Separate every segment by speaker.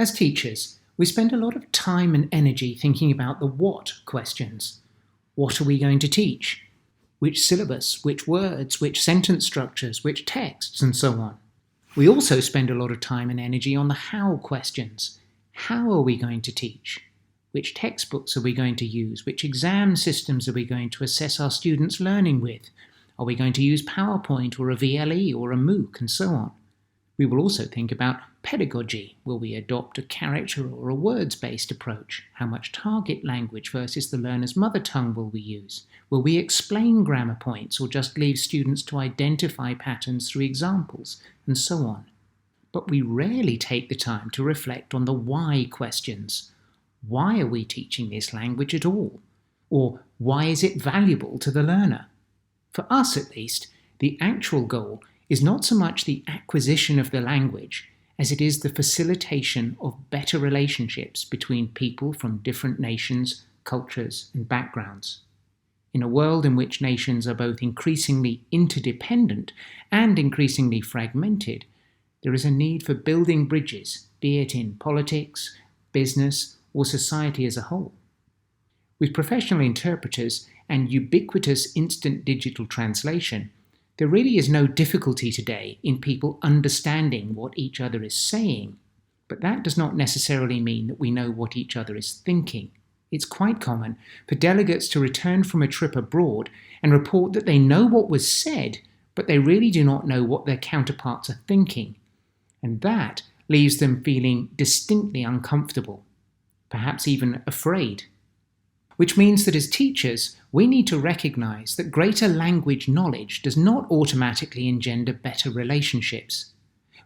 Speaker 1: As teachers, we spend a lot of time and energy thinking about the what questions. What are we going to teach? Which syllabus, which words, which sentence structures, which texts, and so on. We also spend a lot of time and energy on the how questions. How are we going to teach? Which textbooks are we going to use? Which exam systems are we going to assess our students' learning with? Are we going to use PowerPoint or a VLE or a MOOC, and so on? We will also think about pedagogy. Will we adopt a character or a words-based approach? How much target language versus the learner's mother tongue will we use? Will we explain grammar points or just leave students to identify patterns through examples, and so on? But we rarely take the time to reflect on the why questions. Why are we teaching this language at all? Or why is it valuable to the learner? For us, at least, the actual goal is not so much the acquisition of the language as it is the facilitation of better relationships between people from different nations, cultures, and backgrounds. In a world in which nations are both increasingly interdependent and increasingly fragmented, there is a need for building bridges, be it in politics, business, or society as a whole. With professional interpreters and ubiquitous instant digital translation, there really is no difficulty today in people understanding what each other is saying, but that does not necessarily mean that we know what each other is thinking. It's quite common for delegates to return from a trip abroad and report that they know what was said, but they really do not know what their counterparts are thinking, and that leaves them feeling distinctly uncomfortable, perhaps even afraid. Which means that as teachers, we need to recognize that greater language knowledge does not automatically engender better relationships.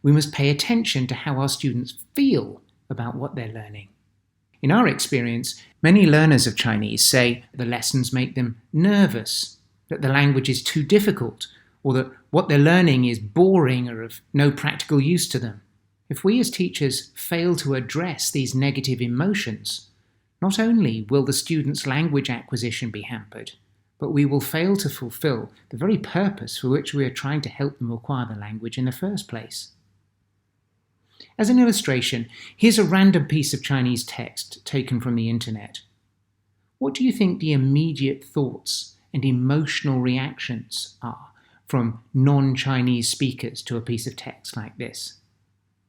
Speaker 1: We must pay attention to how our students feel about what they're learning. In our experience, many learners of Chinese say the lessons make them nervous, that the language is too difficult, or that what they're learning is boring or of no practical use to them. If we as teachers fail to address these negative emotions, not only will the students' language acquisition be hampered, but we will fail to fulfill the very purpose for which we are trying to help them acquire the language in the first place. As an illustration, here's a random piece of Chinese text taken from the internet. What do you think the immediate thoughts and emotional reactions are from non-Chinese speakers to a piece of text like this?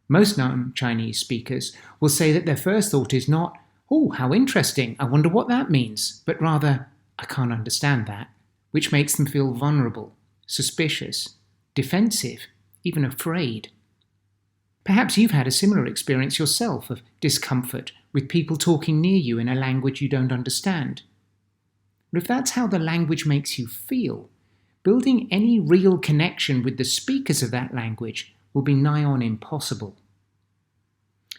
Speaker 1: Most non-Chinese speakers will say that their first thought is not, "Oh, how interesting, I wonder what that means," but rather, "I can't understand that," which makes them feel vulnerable, suspicious, defensive, even afraid. Perhaps you've had a similar experience yourself of discomfort with people talking near you in a language you don't understand. But if that's how the language makes you feel, building any real connection with the speakers of that language will be nigh on impossible.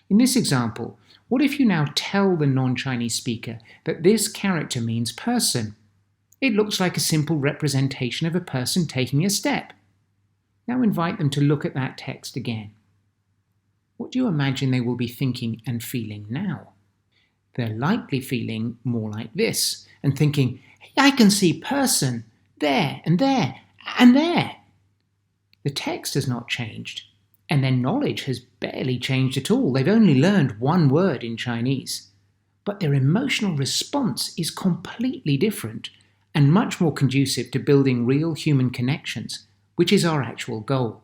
Speaker 1: In this example, what if you now tell the non-Chinese speaker that this character means person? It looks like a simple representation of a person taking a step. Now invite them to look at that text again. What do you imagine they will be thinking and feeling now? They're likely feeling more like this and thinking, "Hey, I can see person there and there and there." The text has not changed, and their knowledge has barely changed at all. They've only learned one word in Chinese. But their emotional response is completely different and much more conducive to building real human connections, which is our actual goal.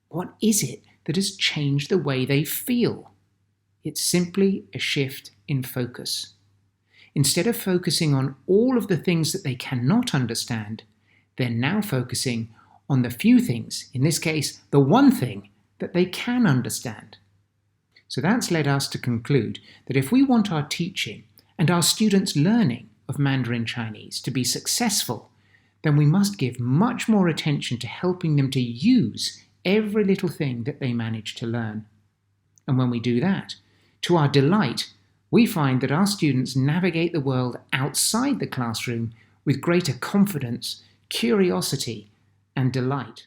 Speaker 1: What is it that has changed the way they feel? It's simply a shift in focus. Instead of focusing on all of the things that they cannot understand, they're now focusing on the few things, in this case, the one thing that they can understand. So that's led us to conclude that if we want our teaching and our students' learning of Mandarin Chinese to be successful, then we must give much more attention to helping them to use every little thing that they manage to learn. And when we do that, to our delight, we find that our students navigate the world outside the classroom with greater confidence, curiosity, and delight.